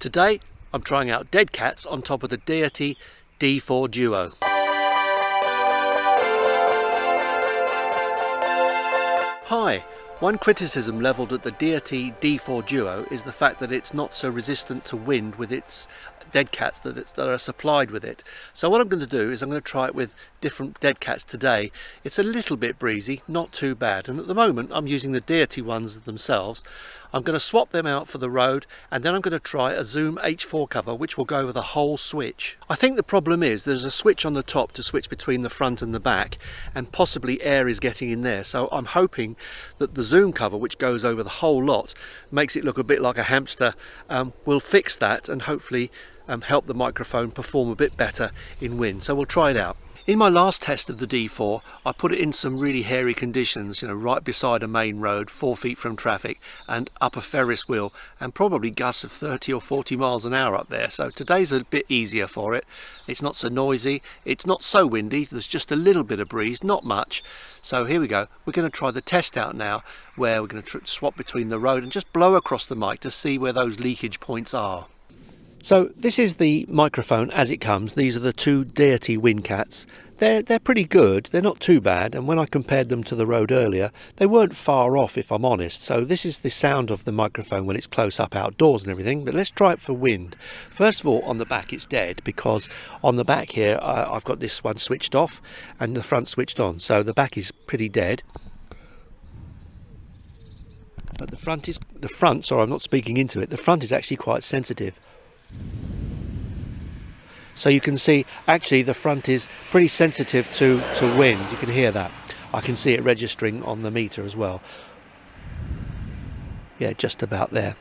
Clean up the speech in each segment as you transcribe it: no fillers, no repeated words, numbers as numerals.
Today I'm trying out Deadcats on top of the Deity D4 Duo. Hi! One criticism levelled at the Deity D4 Duo is the fact that it's not so resistant to wind with its Deadcats that are supplied with it. So what I'm going to do is I'm going to try it with different Deadcats today. It's a little bit breezy, not too bad, and at the moment I'm using the Deity ones themselves. I'm going to swap them out for the Rode, and then I'm going to try a Zoom H4 cover which will go over the whole switch. I think the problem is there's a switch on the top to switch between the front and the back, and possibly air is getting in there, so I'm hoping that the Zoom cover, which goes over the whole lot, makes it look a bit like a hamster, will fix that and hopefully help the microphone perform a bit better in wind. So we'll try it out. In my last test of the D4, I put it in some really hairy conditions, right beside a main road, 4 feet from traffic, and up a Ferris wheel, and probably gusts of 30 or 40 miles an hour up there. So today's a bit easier for it. It's not so noisy, it's not so windy, there's just a little bit of breeze, not much. So here we go. We're going to try the test out now, where we're going to swap between the Rode and just blow across the mic to see where those leakage points are. So this is the microphone as it comes. These are the two Deity Windcats. They're pretty good, they're not too bad, and when I compared them to the Rode earlier, they weren't far off if I'm honest. So this is the sound of the microphone when it's close up outdoors and everything, but let's try it for wind. First of all, on the back it's dead, because on the back here I've got this one switched off and the front switched on, so the back is pretty dead. But the front, sorry, I'm not speaking into it, the front is actually quite sensitive. So you can see actually the front is pretty sensitive to wind. You can hear that. I can see it registering on the meter as well. Yeah, just about there.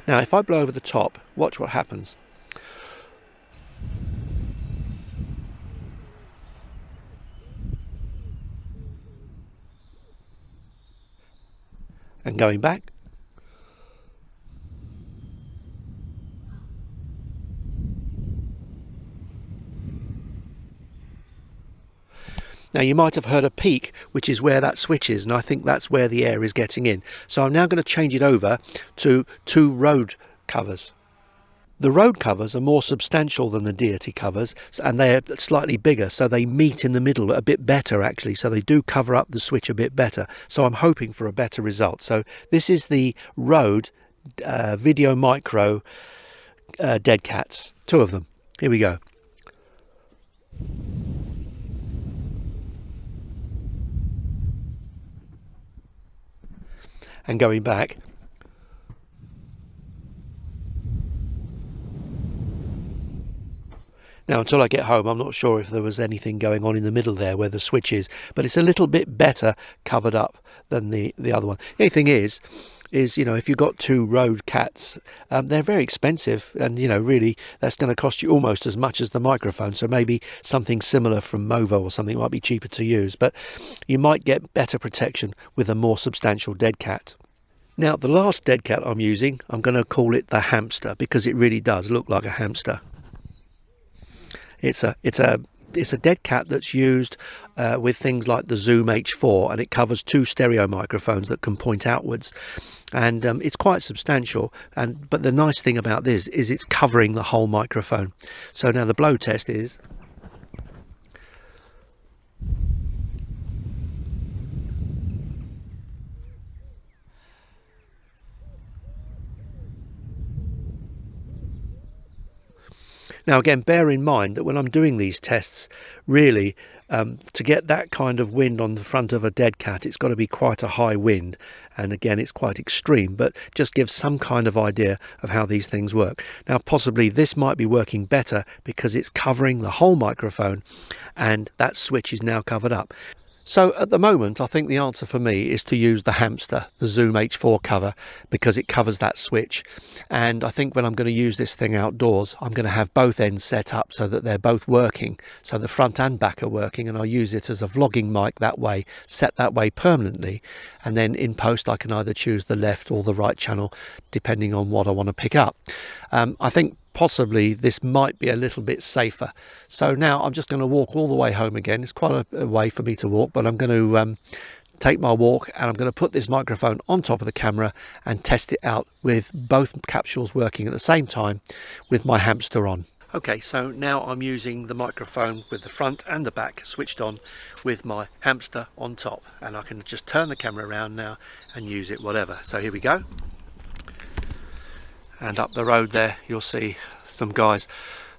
Now if I blow over the top, watch what happens. And going back. Now you might have heard a peak, which is where that switch is, and I think that's where the air is getting in. So I'm now going to change it over to two Rode covers. The Rode covers are more substantial than the Deity covers, and they're slightly bigger, so they meet in the middle a bit better actually, so they do cover up the switch a bit better. So I'm hoping for a better result. So this is the Rode Videomicro Deadcats, two of them. Here we go. And going back. Now until I get home I'm not sure if there was anything going on in the middle there where the switch is, but it's a little bit better covered up than the other one. The only thing is if you've got two Rode cats, they're very expensive, and really that's going to cost you almost as much as the microphone, so maybe something similar from Movo or something might be cheaper to use, but you might get better protection with a more substantial Deadcat. Now the last Deadcat I'm using, I'm going to call it the hamster, because it really does look like a hamster. It's a Deadcat that's used with things like the Zoom H4, and it covers two stereo microphones that can point outwards, and it's quite substantial. But the nice thing about this is it's covering the whole microphone. So now the blow test is. Now again, bear in mind that when I'm doing these tests, really, to get that kind of wind on the front of a Deadcat, it's got to be quite a high wind, and again it's quite extreme, but just gives some kind of idea of how these things work. Now possibly this might be working better because it's covering the whole microphone and that switch is now covered up. So at the moment I think the answer for me is to use the hamster, the Zoom H4 cover, because it covers that switch, and I think when I'm going to use this thing outdoors I'm going to have both ends set up so that they're both working, so the front and back are working, and I'll use it as a vlogging mic that way, set that way permanently, and then in post I can either choose the left or the right channel depending on what I want to pick up. I think possibly this might be a little bit safer. So now I'm just going to walk all the way home again. It's quite a way for me to walk, but I'm going to take my walk, and I'm going to put this microphone on top of the camera and test it out with both capsules working at the same time with my hamster on. Okay, so now I'm using the microphone with the front and the back switched on with my hamster on top, and I can just turn the camera around now and use it whatever. So here we go. And up the road there you'll see some guys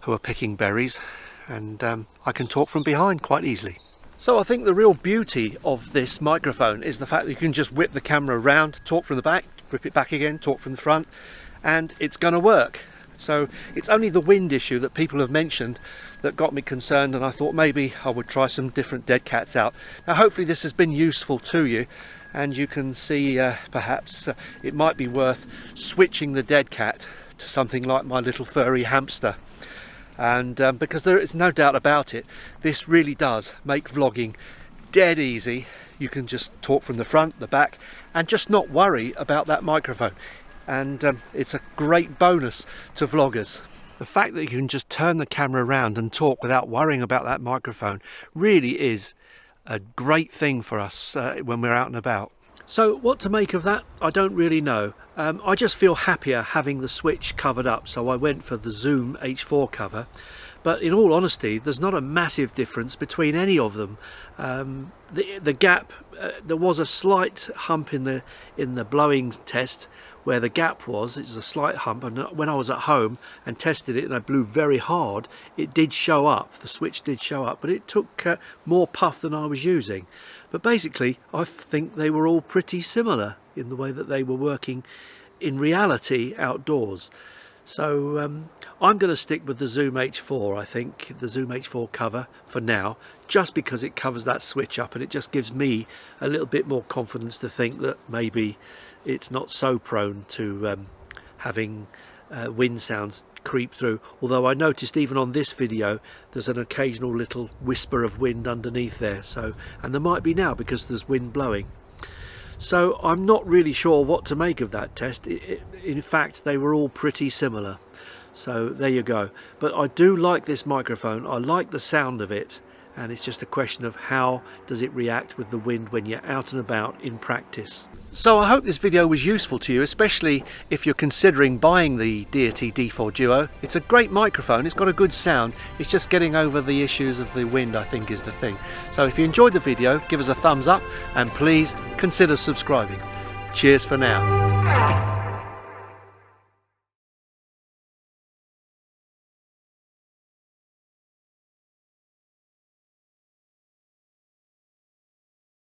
who are picking berries, and I can talk from behind quite easily. So I think the real beauty of this microphone is the fact that you can just whip the camera around, talk from the back, whip it back again, talk from the front, and it's going to work. So it's only the wind issue that people have mentioned that got me concerned, and I thought maybe I would try some different Deadcats out. Now hopefully this has been useful to you, and you can see perhaps it might be worth switching the Deadcat to something like my little furry hamster. And because there is no doubt about it, this really does make vlogging dead easy. You can just talk from the front, the back, and just not worry about that microphone. And it's a great bonus to vloggers. The fact that you can just turn the camera around and talk without worrying about that microphone really is a great thing for us when we're out and about. So what to make of that, I don't really know. I just feel happier having the switch covered up, so I went for the Zoom H4 cover. But in all honesty, there's not a massive difference between any of them. The gap, there was a slight hump in the blowing test where the gap was. It's a slight hump, and when I was at home and tested it and I blew very hard, it did show up, the switch did show up, but it took more puff than I was using. But basically I think they were all pretty similar in the way that they were working in reality outdoors. So I'm going to stick with the Zoom H4, I think, the Zoom H4 cover for now, just because it covers that switch up, and it just gives me a little bit more confidence to think that maybe it's not so prone to having wind sounds creep through. Although I noticed even on this video there's an occasional little whisper of wind underneath there, so, and there might be now because there's wind blowing. So I'm not really sure what to make of that test. In fact, they were all pretty similar. So there you go. But I do like this microphone. I like the sound of it. And it's just a question of how does it react with the wind when you're out and about in practice. So I hope this video was useful to you, especially if you're considering buying the Deity D4 Duo. It's a great microphone, it's got a good sound, it's just getting over the issues of the wind, I think, is the thing. So if you enjoyed the video, give us a thumbs up and please consider subscribing. Cheers for now.